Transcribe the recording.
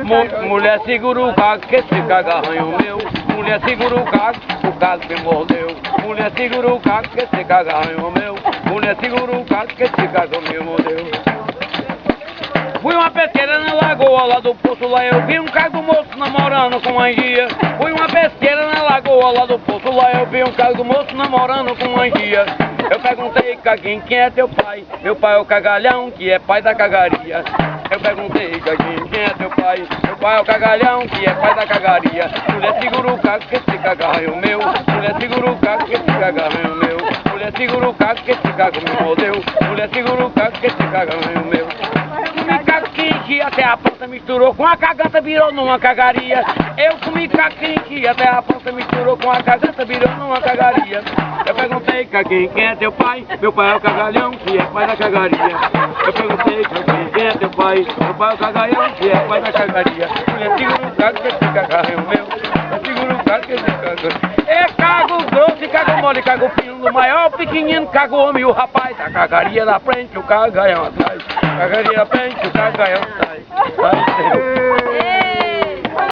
Mulher segura o caco, que esse cagarranho meu. Mulher segura o caco me mordeu. Mulher segura o caco, que esse cagarranho meu. Mulher segura o caco, que esse caco me mordeu. Fui uma pesqueira na lagoa lá do poço, lá eu vi um cago moço namorando com angia. Fui uma pesqueira na lagoa lá do poço, lá eu vi um cago moço namorando com angia. Eu perguntei, caguinho, quem é teu pai? Meu pai é o cagalhão, que é pai da cagaria. Eu perguntei, caguinho, quem é teu pai? Meu pai é o cagalhão, que é pai da cagaria. Mulher segura o caco, que esse cagarro meu. Mulher segura o caco, que esse cagarro meu. Mulher segura o caco, que esse caco me mordeu. Mulher segura o caco, que esse cagarro meu. Comi caco que até a ponta misturou com a caganta, virou numa cagaria. Eu comi caco que até a ponta misturou com a caganta, virou numa cagaria. Eu perguntei, caquinho, quem é teu pai? Meu pai é o cagalhão, que é pai da cagaria. Eu perguntei, caquinho, quem é teu pai? Meu pai é o cagalhão, que é pai da cagaria. Mulher segura o caco, que esse cagarro é o meu. Mulher segura o caco, que esse cagarro. É cago grosso, cago mole, cago fino, do maior pequenino, cago homem, o rapaz. A cagaria na frente, o cagalhão atrás. A cagaria na frente, o cagalhão atrás.